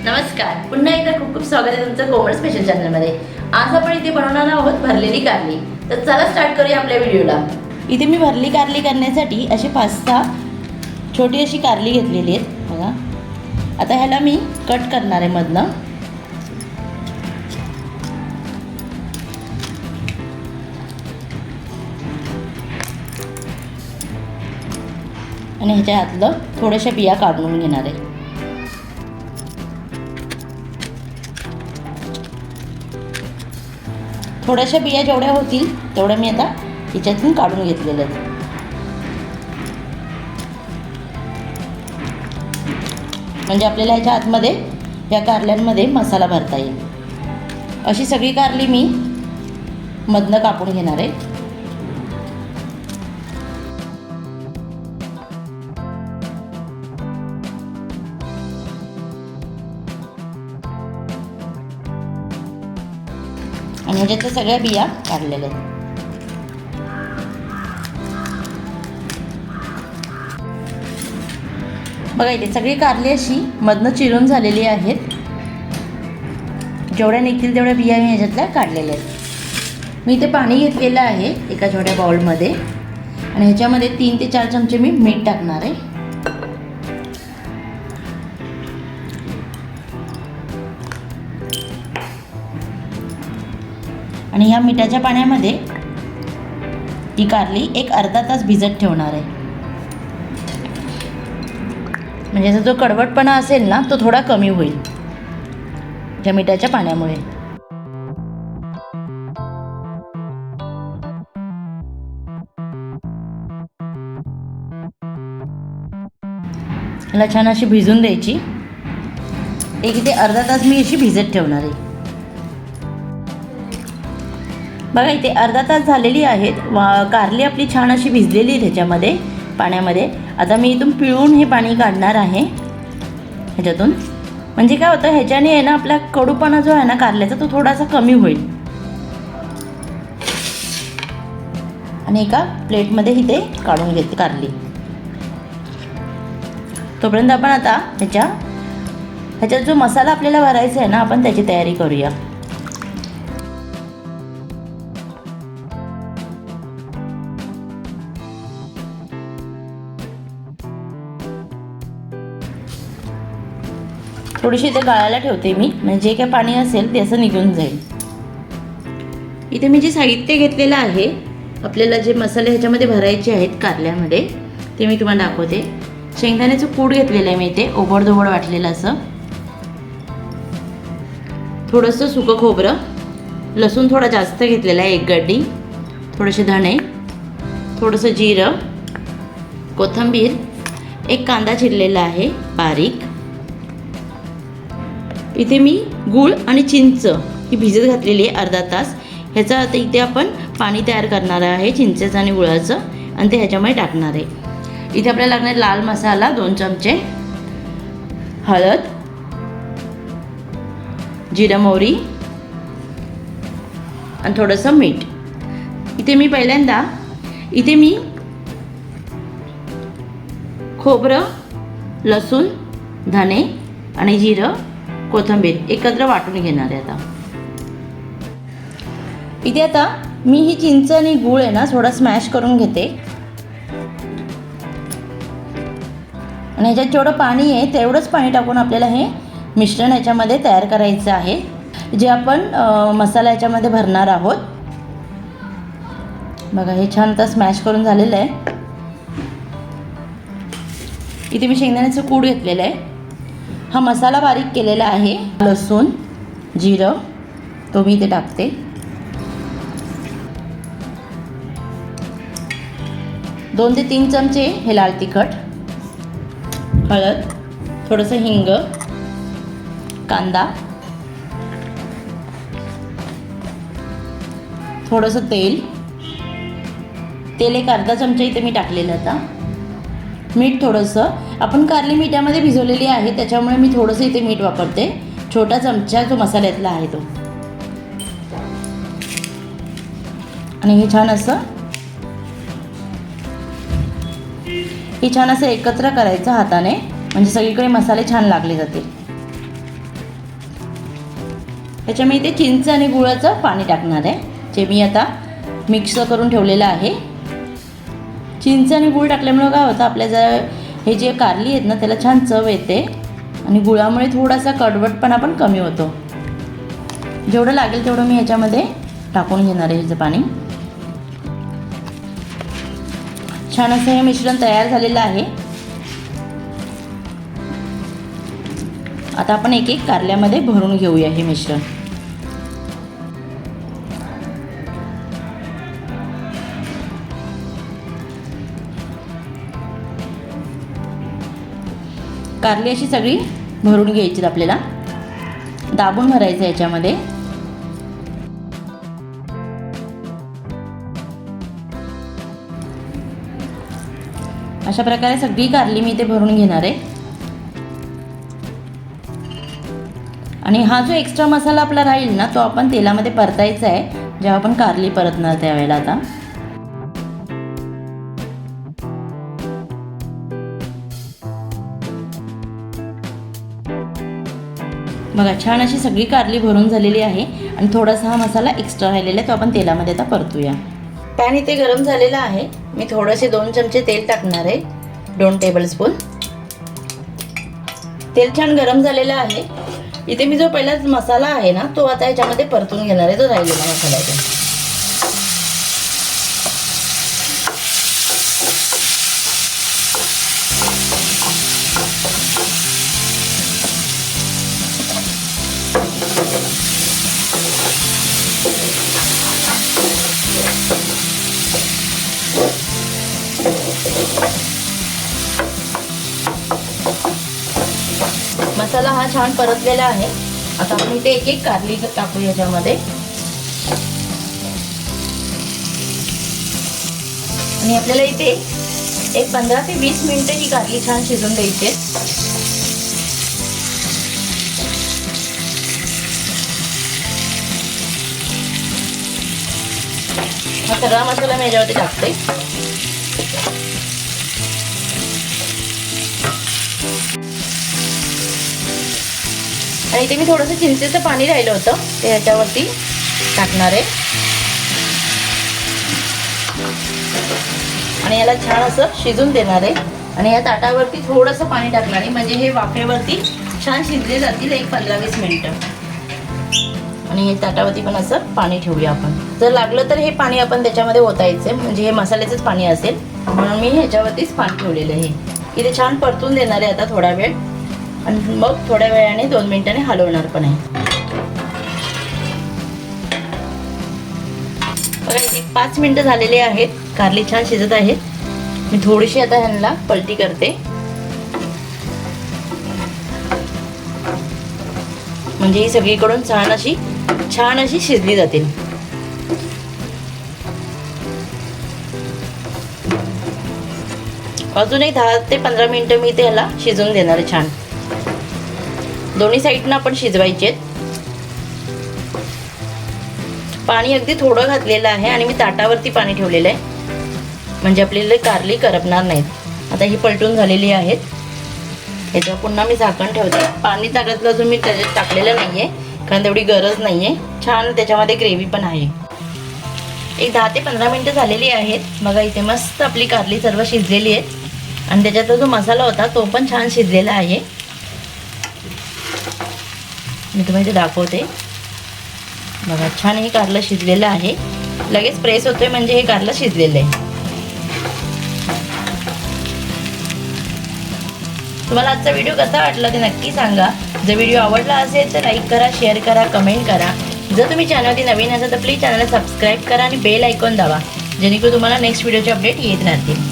नमस्कार, पुन्हा एकदा खूप खूप स्वागत आहे तुमचं कोमल स्पेशल चॅनलमध्ये। आज आपण इथे बनवणार आहोत भरलेली कारली। तर चला स्टार्ट करूया आपल्या व्हिडिओला। इथे मी भरली कारली करण्यासाठी अशी 5-6 छोटी अशी कारली घेतलेली आहेत बघा। आता ह्याला मी कट करणार आहे मधनं। आणि ह्याच्या आतलं थोड्याशा बिया काढून घेणार आहे। थोड्याशा बिया जेवढ्या होतील तेवढ्या मी आता ह्याच्यातून काढून घेतलेल्या आहेत। म्हणजे आपल्याला ह्याच्या आतमध्ये या कारल्यांमध्ये मसाला भरता येईल। अशी सगळी कारली मी मधनं कापून घेणार आहे। आणि ह्याच्यातल्या सगळ्या बिया काढलेल्या आहेत। बघा इथे सगळी कारली अशी मधनं चिरून झालेली आहेत। जेवढ्या निघतील तेवढ्या बिया मी ह्याच्यातल्या काढलेल्या आहेत। मी इथे पाणी घेतलेलं आहे एका छोट्या बाउलमध्ये आणि ह्याच्यामध्ये 3 ते 4 चमचे मी मीठ टाकणार आहे। आणि ह्या मिठाच्या पाण्यामध्ये ही कारली एक अर्धा तास भिजत ठेवणार आहे। म्हणजे याचा जो कडवटपणा असेल ना तो थोडा कमी होईल या मिठाच्या पाण्यामुळे। याला छान अशी भिजून द्यायची। एक ते अर्धा तास मी अशी भिजत ठेवणार आहे। बघा इथे अर्धा तास झालेली आहेत। कारली आपली छान अशी भिजलेली आहे त्याच्यामध्ये पाण्यामध्ये। आता मी इथून पिळून हे पाणी काढणार आहे ह्याच्यातून। म्हणजे काय होतं ह्याच्याने आहे ना आपला कडूपणा जो आहे ना कारल्याचा तो थोडासा कमी होईल। आणि एका प्लेटमध्ये इथे काढून घेते कारली। तोपर्यंत आपण आता ह्याच्यात जो मसाला आपल्याला भरायचा आहे ना आपण त्याची तयारी करूया। थोडीशी इथे गाळायला ठेवते मी, म्हणजे जे काय पाणी असेल ते असं निघून जाईल। इथे मी जे साहित्य घेतलेलं आहे आपल्याला जे मसाले ह्याच्यामध्ये भरायचे आहेत कारल्यामध्ये ते मी तुम्हाला दाखवते। शेंगदाण्याचं कूट घेतलेलं आहे मी इथे ओबडधोबड वाटलेलं असं। थोडंसं सुकं खोबरं, लसूण थोडा जास्त घेतलेला आहे 1 गड्डी, थोडेसे धणे, थोडंसं जिरं, कोथिंबीर, एक कांदा चिरलेला आहे बारीक। इथे मी गूळ आणि चिंच ही भिजत घातलेली आहे अर्धा तास। ह्याचं आता इथे आपण पाणी तयार करणार आहे चिंचेचं आणि गुळाचं आणि ते ह्याच्यामध्ये टाकणार आहे। इथे आपल्याला लागणार लाल मसाला 2 चमचे, हळद, जिरं मोहरी आणि थोडंसं मीठ। इथे मी पहिल्यांदा खोबरं, लसूण, धणे आणि जिरं, कोथिंबीर एकत्र वाटून घेणार आहे। आता मी ही चिंच आणि गूळ आहे ना थोडा स्मॅश करून घेते आणि ह्याच्यात जेवढं पाणी आहे तेवढंच पाणी टाकून आपल्याला हे मिश्रण ह्याच्यामध्ये तयार करायचं आहे जे आपण मसाला ह्याच्यामध्ये भरणार आहोत। बघा हे छान आता स्मॅश करून झालेलं आहे। इथे मी शेंगदाण्याचं कूट घेतलेलं आहे। हा मसाला बारीक केलेला आहे, लसूण, जिरं तो मी इथे टाकते। दोन ते 3 चमचे हे लाल तिखट, हळद, थोडंसं हिंग, कांदा, थोडंसं तेल एक अर्धा चमचा इथे मी टाकलेलं। आता मीठ थोडंसं, आपण कारली मिठामध्ये भिजवलेली आहे त्याच्यामुळे मी थोडंसं इथे मीठ वापरते, छोटा चमचा जो मसाल्यातला आहे तो। आणि हे छान असं एकत्र करायचं हाताने, म्हणजे सगळीकडे मसाले छान लागले जातील। त्याच्या मी इथे चिंच आणि गुळाचं पाणी टाकणार आहे, जे मी आता मिक्स करून ठेवलेलं आहे. चिंच आणि गूळ टाकल्यामुळे काय होतं, आपल्या जर हे जे कारली आहेत ना त्याला छान चव येते आणि गुळामुळे थोडासा कडवटपणा पण कमी होतो. जेवढं लागेल तेवढं मी ह्याच्यामध्ये टाकून घेणार आहे ह्याचं पाणी. छान असं हे मिश्रण तयार झालेलं आहे. आता आपण एक एक कारल्यामध्ये भरून घेऊया हे मिश्रण. कारली अशी सगळी भरून घ्यायची, आपल्याला दाबून भरायचं याच्यामध्ये. अशा प्रकारे सगळी कारली मी इथे भरून घेणार आहे. आणि हा जो एक्स्ट्रा मसाला आपला राहील ना तो आपण तेलामध्ये परतायचा आहे जेव्हा आपण कारली परतणार त्यावेळेला. आता बघा छान अशी सगळी कारली भरून झालेली आहे आणि थोडासा हा मसाला एक्स्ट्रा राहिलेला आहे तो आपण तेलामध्ये आता परतूया. पॅन इथे गरम झालेला आहे. मी थोडेसे 2 चमचे तेल टाकणार आहे, 2 टेबलस्पून. तेल छान गरम झालेलं आहे. इथे मी जो पहिला मसाला आहे ना तो आता ह्याच्यामध्ये परतून घेणार आहे, तो राहिलेला मसाला आहे. मसाला हा छान परतलेला आहे. आता आपण इथे एक एक कारली टाकू याच्यामध्ये आणि आपल्याला इथे एक 15 ते 20 मिनिटं ही कारली छान शिजून द्यायची आहे. हा सगळा मसाला मी याच्यावरती टाकते. आणि इथे मी थोडंसं चिंचेचं पाणी राहिलं होतं ते ह्याच्यावरती टाकणार आहे आणि याला छान असं शिजून देणार आहे. आणि या ताटावरती थोडंसं पाणी टाकणार आहे म्हणजे हे वाफेवरती छान शिजले जातील एक 15-20 मिनिटं. आणि हे ताटावरती पण असं पाणी ठेवूया आपण. जर लागलं तर हे पाणी आपण त्याच्यामध्ये ओतायचं म्हणजे हे मसाल्याचंच पाणी असेल, म्हणून मी ह्याच्यावरतीच पाणी ठेवलेलं आहे. इथे छान परतून देणार आहे आता थोडा वेळ आणि मग थोड्या वेळाने 2 मिनिटांनी हलवणार पण आहे. बघा इथे 5 मिनिटं झालेले आहेत. कारली छान शिजत आहेत. मी थोडीशी आता ह्यांना पलटी करते म्हणजे ही सगळीकडून छान अशी शिजली जातील. अजून एक 10 ते 15 मिनिटं मी इथे ह्याला शिजवून देणार आहे छान. दोन्ही साईडनं आपण शिजवायचे. पाणी अगदी थोडं घातलेलं आहे आणि मी ताटावरती पाणी ठेवलेलं आहे म्हणजे आपल्याला कारली करपणार नाहीत. आता ही पलटून झालेली आहेत. याच्यावर पुन्हा मी झाकण ठेवते. पाणी ताटातलं अजून मी त्याच्यात टाकलेलं नाही आहे कारण तेवढी गरज नाही आहे. छान त्याच्यामध्ये ग्रेव्ही पण आहे. एक 10 ते 15 मिनिटं झालेली आहेत. बघा इथे मस्त आपली कारली सर्व शिजलेली आहे आणि त्याच्यातला जो मसाला होता तो पण छान शिजलेला आहे. मी तुम्हाला इथे दाखवते. बघा छान हे कारलं शिजलेलं आहे. लगेच प्रेस होतोय म्हणजे हे कारलं शिजलेलं आहे. तुम्हाला आजचा व्हिडिओ कसा वाटला ते नक्की सांगा. जर व्हिडिओ आवडला असेल तर लाईक करा, शेअर करा, कमेंट करा. जर तुम्ही चॅनलवरती नवीन असाल तर प्लीज चॅनलला सबस्क्राईब करा आणि बेल आयकॉन दाबा जेणेकरून तुम्हाला नेक्स्ट व्हिडिओचे अपडेट येत राहतील.